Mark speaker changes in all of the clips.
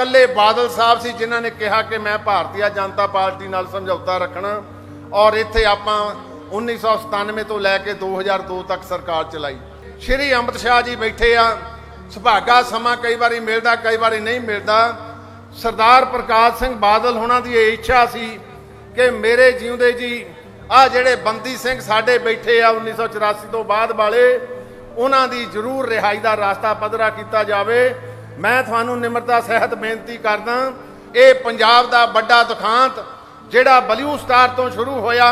Speaker 1: इकल्ले बादल साहब सी जिन्हां ने कहा कि मैं भारतीय जनता पार्टी नाल समझौता रखना और इत्थे आपां 1997 तो लैके 2002 तक सरकार चलाई। श्री अमित शाह जी बैठे आ, सुभागा समा कई बारी मिलता कई बारी नहीं मिलता। सरदार प्रकाश सिंह बादल होना दी इच्छा सी कि मेरे जिउंदे जी आ जिहड़े बंदी सिंह साडे बैठे आ 1984 तो बाद वाले उन्हां दी जरूर रिहाई दा रास्ता पद्धरा कीता जावे। मैं तुहानूं निमरता सहित बेनती करदा, ये पंजाब दा वड्डा दुखांत जिहड़ा ब्लू स्टार तो शुरू होया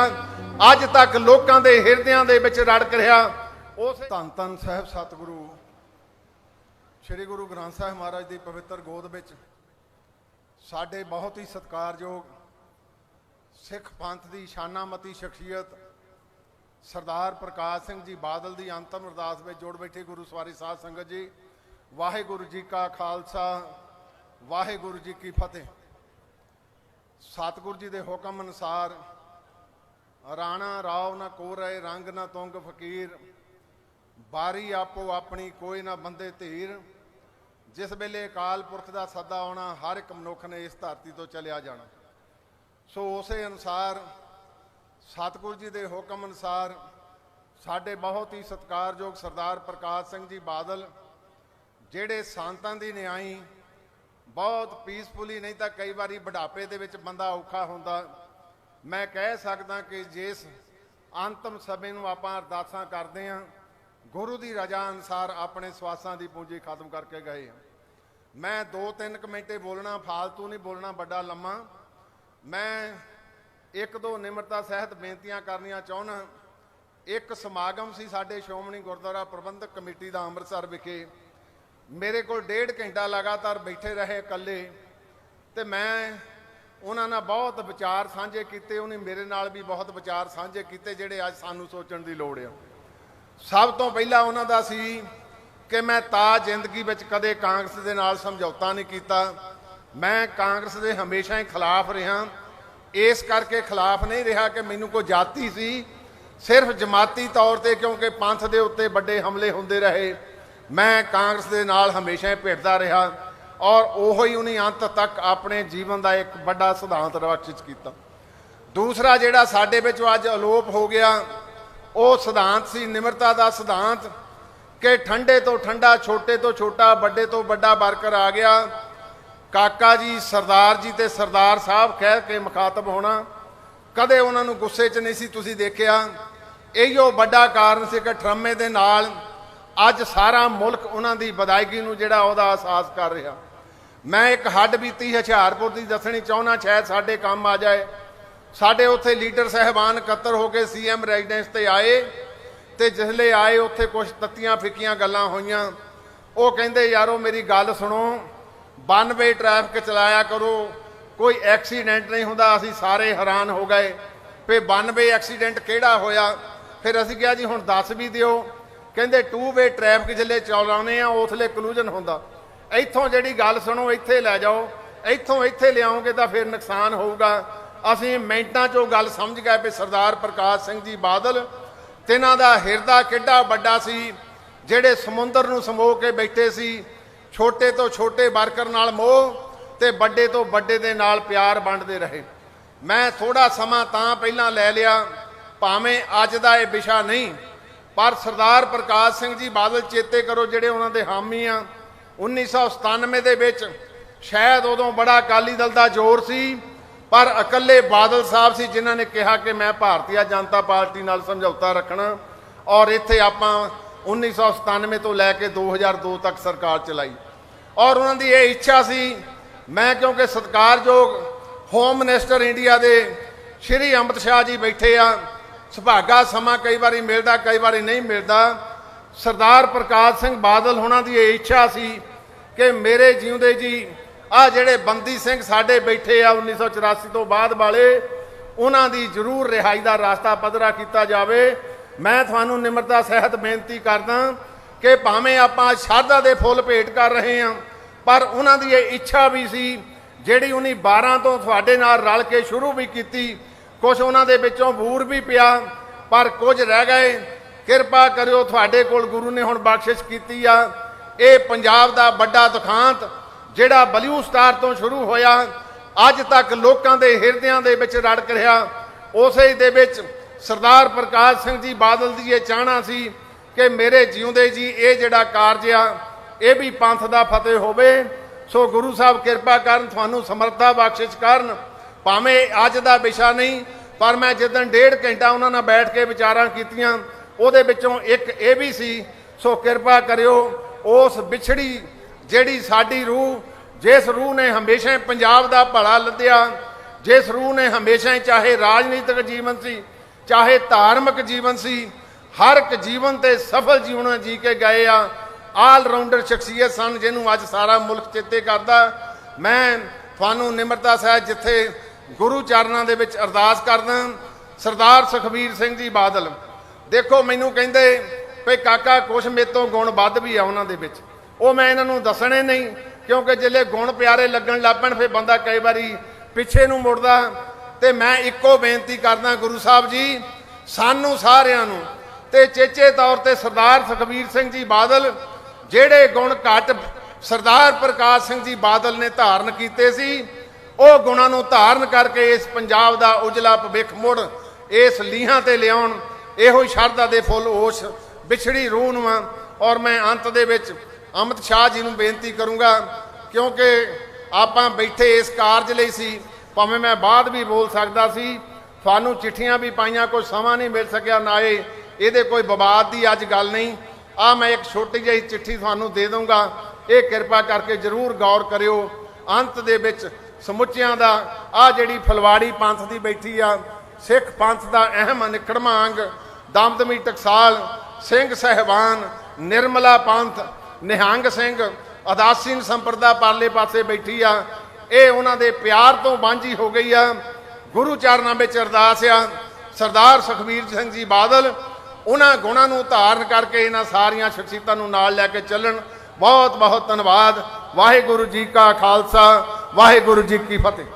Speaker 1: अज तक लोकां दे हिरदियां दे विच रड़क रहा। उस धन धन साहिब सतगुरु श्री गुरु ग्रंथ साहिब महाराज की पवित्र गोद विच साडे बहुत ही सत्कारयोग सिख पंथ की शानामती शख्सियत सरदार प्रकाश सिंह जी बादल की अंतिम अरदास में जुड़ बैठे गुरु सवारी साध संगत जी। वाहिगुरु जी का खालसा वाहिगुरु जी की फतेह। सतगुरु जी के हुक्म अनुसार राणा राव न कोरे रंग न तुंग फकीर, बारी आपो अपनी कोई ना बंदे धीर। जिस वेले अकाल पुरख का सदा आना हर एक मनुख ने इस धरती तो चलिया जाना। सो उस अनुसार सतगुरु जी के हुक्म अनुसार साडे बहुत ही सत्कारयोग सरदार प्रकाश सिंह जी बादल जिहड़े सांतां दी न्याई बहुत पीसफुली, नहीं तो कई बारी बुढ़ापे दे विच बंदा औखा हुंदा। मैं कह सकदा कि जिस अंतिम समय नूं आपां अरदासां करदे हां गुरु की रजा अनुसार अपने स्वासां की पूंजी खत्म करके गए। मैं 2-3 मिनटे बोलना, फालतू नहीं बोलना बड़ा लम्मा। मैं एक दो निमरता सहित बेनतियां करनियां चाहुंदा। एक समागम सी साडे श्रोमणी गुरुद्वारा प्रबंधक कमेटी का अमृतसर विखे, मेरे को 1.5 घंटा लगातार बैठे रहे इकल्ले, तो मैं उन्हां नाल बहुत विचार साझे किए, उन्हें मेरे नाल भी बहुत विचार साझे किए जिहड़े अज सानूं सोचण की लोड़ है। सब तो पहला उन्हां दा सी कि मैं जिंदगी विच कदे कांग्रेस दे नाल समझौता नहीं कीता। मैं कांग्रेस दे हमेशा ही खिलाफ रहा। इस करके खिलाफ नहीं रहा कि मैनू कोई जाति सी, सिर्फ जमाती तौर पर क्योंकि पंथ दे उत्ते बड़े हमले होंदे रहे। मैं कांग्रेस दे नाल हमेशा ही भिड़दा रहा और उही उन्हें अंत तक अपने जीवन का एक बड़ा सिद्धांत रक्षित किया। दूसरा जिहड़ा साडे विच अज अलोप हो गया वो सिद्धांत सी निमरता का सिद्धांत कि ठंडे तो ठंडा, छोटे तो छोटा, बड़े तो बड़ा वर्कर आ गया। काका जी सरदार जी ते सरदार साहब कह के मुखातब होना, कदे उन्होंने गुस्से च नहीं सी तुसीं देखिया। इहो बड़ा कारण से कि ट्रमे दे नाल अज सारा मुल्क उन्हां दी विदायगी नूं जिहड़ा उहदा एहसास कर रहा। मैं एक हड्ड बीती हुशियारपुर की दसणी चाहुंदा, शायद साडे काम आ जाए। साडे उत्थे लीडर साहिबान इकत्तर हो के CM रेजिडेंस ते आए, तो जिसले आए उत्थे कुछ तत्तियां फिक्कियां गल्लां होईयां। वो कहिंदे यारो मेरी गल सुनो, 1 वे ट्रैफिक चलाया करो, कोई एक्सीडेंट नहीं होंदा। असीं सारे हैरान हो गए भी 1 वे एक्सीडेंट किहड़ा होया। फिर असीं कहा जी हुण दस भी दिओ। कहंदे 2 वे ट्रैफिक जिसले चलाउने आ उसले कलूजन होंदा। इत्थों जिहड़ी गल सुनो इत्थे लै जाओ, इत्थों इत्थे लिआओगे तो फिर नुकसान होऊगा। असीं मिंटां चों गल समझ गए भी सरदार प्रकाश सिंह जी बादल तिन्हां दा हिरदा किड्डा वड्डा सी, जिहड़े समुंदर नूं समो के बैठे सी। छोटे तो छोटे वर्कर नाल मोह ते बड़े तो बड़े दे नाल प्यार वंडदे रहे। मैं थोड़ा समा तां पहलां लै लिया, भावें अज दा इह विशा नहीं, पर सरदार प्रकाश सिंह जी बादल चेते करो जिहड़े उन्हां दे हामी आ। 1997 दे विच शायद उदों बड़ा अकाली दल दा जोर सी, पर इकल्ले बादल साहब सी जिन्हां ने कहा कि मैं भारतीय जनता पार्टी नाल समझौता रखना और इत्थे आपां 1997 तो लैके 2002 तक सरकार चलाई। और उन्होंने ये इच्छा सी, मैं क्योंकि सत्कारयोग होम मिनिस्टर इंडिया के श्री अमित शाह जी बैठे आ, सुभागा समा कई बारी मिलता कई बारी नहीं मिलता। सरदार प्रकाश सिंह बादल होना दी इच्छा सी कि मेरे जिउंदे जी आ जिहड़े बंदी सिंह साडे बैठे आ 1984 तो बाद वाले उन्हां दी जरूर रिहाई का रास्ता पद्धरा किया जावे। मैं तुहानूं निमरता सहित बेनती करदा कि भावें आपां शरधा दे फुੱਲ भेंट कर रहे हैं, पर उन्हां दी इच्छा भी सी जिहड़ी उन्हीं 12 तो तुहाडे नाल रल के शुरू भी की। कुछ उन्हां दे विचों बूर भी पिया, पर कुछ रह गए। किरपा करियो, तुहाडे कोल गुरु ने हुण बख्शिश कीती आ। ये पंजाब दा बड़ा दुखांत ਜਿਹੜਾ ਬਲਿਊ ਸਟਾਰ ਤੋਂ ਸ਼ੁਰੂ ਹੋਇਆ ਅੱਜ ਤੱਕ ਲੋਕਾਂ ਦੇ ਹਿਰਦਿਆਂ ਦੇ ਵਿੱਚ ਰੜਕ ਰਿਹਾ। ਉਸੇ ਦੇ ਵਿੱਚ ਸਰਦਾਰ ਪ੍ਰਕਾਸ਼ ਸਿੰਘ ਜੀ ਬਾਦਲ ਦੀ ਇਹ ਚਾਹਨਾ ਸੀ ਕਿ ਮੇਰੇ ਜਿਉਂਦੇ ਜੀ ਇਹ ਜਿਹੜਾ ਕਾਰਜ ਆ ਇਹ ਵੀ ਪੰਥ ਦਾ ਫਤਿਹ ਹੋਵੇ। ਸੋ ਗੁਰੂ ਸਾਹਿਬ ਕਿਰਪਾ ਕਰਨ, ਤੁਹਾਨੂੰ ਸਮਰੱਥਾ ਬਖਸ਼ਿਸ਼ ਕਰਨ। ਭਾਵੇਂ ਅੱਜ ਦਾ ਵਿਸ਼ਾ ਨਹੀਂ, ਪਰ ਮੈਂ ਜਿੱਦਣ 1.5 ਘੰਟਾ ਉਹਨਾਂ ਨਾਲ ਬੈਠ ਕੇ ਵਿਚਾਰਾਂ ਕੀਤੀਆਂ ਉਹਦੇ ਵਿੱਚੋਂ ਇੱਕ ਇਹ ਵੀ ਸੀ। ਸੋ ਕਿਰਪਾ ਕਰਿਓ ਉਸ ਵਿਛੜੀ ਜਿਹੜੀ ਸਾਡੀ ਰੂਹ, ਜਿਸ ਰੂਹ ਨੇ ਹਮੇਸ਼ਾ ਹੀ ਪੰਜਾਬ ਦਾ ਭਲਾ ਲੱਦਿਆ, ਜਿਸ ਰੂਹ ਨੇ ਹਮੇਸ਼ਾ ਹੀ ਚਾਹੇ ਰਾਜਨੀਤਿਕ ਜੀਵਨ ਸੀ ਚਾਹੇ ਧਾਰਮਿਕ ਜੀਵਨ ਸੀ, ਹਰ ਇੱਕ ਜੀਵਨ ਤੇ ਸਫਲ ਜੀਵਨ ਜੀ ਕੇ ਗਏ ਆ। ਆਲ ਰਾਊਂਡਰ ਸ਼ਖਸੀਅਤ ਸਨ ਜਿਹਨੂੰ ਅੱਜ ਸਾਰਾ ਮੁਲਕ ਚੇਤੇ ਕਰਦਾ। ਮੈਂ ਤੁਹਾਨੂੰ ਨਿਮਰਤਾ ਸਹਿਤ ਜਿੱਥੇ ਗੁਰੂ ਚਰਨਾਂ ਦੇ ਵਿੱਚ ਅਰਦਾਸ ਕਰਦਾ। ਸਰਦਾਰ ਸੁਖਬੀਰ ਸਿੰਘ ਜੀ ਬਾਦਲ, ਦੇਖੋ ਮੈਨੂੰ ਕਹਿੰਦੇ ਵੀ ਕਾਕਾ ਕੁਛ ਮੇਰੇ ਤੋਂ ਗੁਣ ਵੱਧ ਵੀ ਆ ਉਹਨਾਂ ਦੇ ਵਿੱਚ, ਉਹ ਮੈਂ ਇਹਨਾਂ ਨੂੰ ਦੱਸਣੇ ਨਹੀਂ, ਕਿਉਂਕਿ ਜਿਹੜੇ ਗੁਣ ਪਿਆਰੇ ਲੱਗਣ ਲੱਗ ਪੈਣ ਫਿਰ ਬੰਦਾ ਕਈ ਵਾਰੀ ਪਿੱਛੇ ਨੂੰ ਮੁੜਦਾ। ਤੇ ਮੈਂ ਇੱਕੋ ਬੇਨਤੀ ਕਰਦਾ ਗੁਰੂ ਸਾਹਿਬ ਜੀ, ਸਾਨੂੰ ਸਾਰਿਆਂ ਨੂੰ ਤੇ ਚੇਚੇ ਤੌਰ ਤੇ ਸਰਦਾਰ ਸੁਖਬੀਰ ਸਿੰਘ ਜੀ ਬਾਦਲ, ਜਿਹੜੇ ਗੁਣ ਘੱਟ ਸਰਦਾਰ ਪ੍ਰਕਾਸ਼ ਸਿੰਘ ਜੀ ਬਾਦਲ ਨੇ ਧਾਰਨ ਕੀਤੇ ਸੀ, ਉਹ ਗੁਣਾਂ ਨੂੰ ਧਾਰਨ ਕਰਕੇ ਇਸ ਪੰਜਾਬ ਦਾ ਉਜਲਾ ਭਵਿੱਖ ਮੁੜ ਇਸ ਲੀਹਾਂ ਤੇ ਲਿਆਉਣ। ਇਹੋ ਹੀ ਸ਼ਰਧਾ ਦੇ ਫੁੱਲ ਉਸ ਵਿਛੜੀ ਰੂਹ ਨੂੰ ਆ। ਔਰ ਮੈਂ ਅੰਤ ਦੇ ਵਿੱਚ ਅਮਿਤ ਸ਼ਾਹ ਜੀ ਨੂੰ ਬੇਨਤੀ ਕਰੂੰਗਾ, ਕਿਉਂਕਿ ਆਪਾਂ ਬੈਠੇ ਇਸ ਕਾਰਜ ਲਈ ਸੀ, ਭਾਵੇਂ ਮੈਂ ਬਾਅਦ ਵੀ ਬੋਲ ਸਕਦਾ ਸੀ, ਤੁਹਾਨੂੰ ਚਿੱਠੀਆਂ ਵੀ ਪਾਈਆਂ, ਕੋਈ ਸਮਾਂ ਨਹੀਂ ਮਿਲ ਸਕਿਆ, ਨਾ ਇਹਦੇ ਕੋਈ ਵਿਵਾਦ ਦੀ ਅੱਜ ਗੱਲ ਨਹੀਂ। ਆ ਮੈਂ ਇੱਕ ਛੋਟੀ ਜਿਹੀ ਚਿੱਠੀ ਤੁਹਾਨੂੰ ਦੇ ਦਊਂਗਾ, ਇਹ ਕਿਰਪਾ ਕਰਕੇ ਜ਼ਰੂਰ ਗੌਰ ਕਰਿਓ। ਅੰਤ ਦੇ ਵਿੱਚ ਸਮੁੱਚਿਆਂ ਦਾ ਆ ਜਿਹੜੀ ਫਲਵਾੜੀ ਪੰਥ ਦੀ ਬੈਠੀ ਆ, ਸਿੱਖ ਪੰਥ ਦਾ ਅਹਿਮ ਅਨਿੱਖੜਵਾਂ ਅੰਗ ਦਮਦਮੀ ਟਕਸਾਲ ਸਿੰਘ ਸਹਿਬਾਨ, ਨਿਰਮਲਾ ਪੰਥ, ਨਿਹੰਗ ਸਿੰਘ, ਅਦਾਸੀਨ ਸੰਪਰਦਾ ਪਰਲੇ ਪਾਸੇ ਬੈਠੀ ਆ। ਇਹ ਉਹਨਾਂ ਦੇ ਪਿਆਰ ਤੋਂ ਵਾਂਝੀ ਹੋ ਗਈ ਆ। ਗੁਰੂ ਚਰਨਾਂ ਵਿੱਚ ਅਰਦਾਸ ਆ ਸਰਦਾਰ ਸੁਖਬੀਰ ਸਿੰਘ ਜੀ ਬਾਦਲ ਉਹਨਾਂ ਗੁਣਾਂ ਨੂੰ ਧਾਰਨ ਕਰਕੇ ਇਹਨਾਂ ਸਾਰੀਆਂ ਸ਼ਖਸੀਅਤਾਂ ਨੂੰ ਨਾਲ ਲੈ ਕੇ ਚੱਲਣ। ਬਹੁਤ ਬਹੁਤ ਧੰਨਵਾਦ। ਵਾਹਿਗੁਰੂ ਜੀ ਕਾ ਖਾਲਸਾ, ਵਾਹਿਗੁਰੂ ਜੀ ਕੀ ਫਤਿਹ।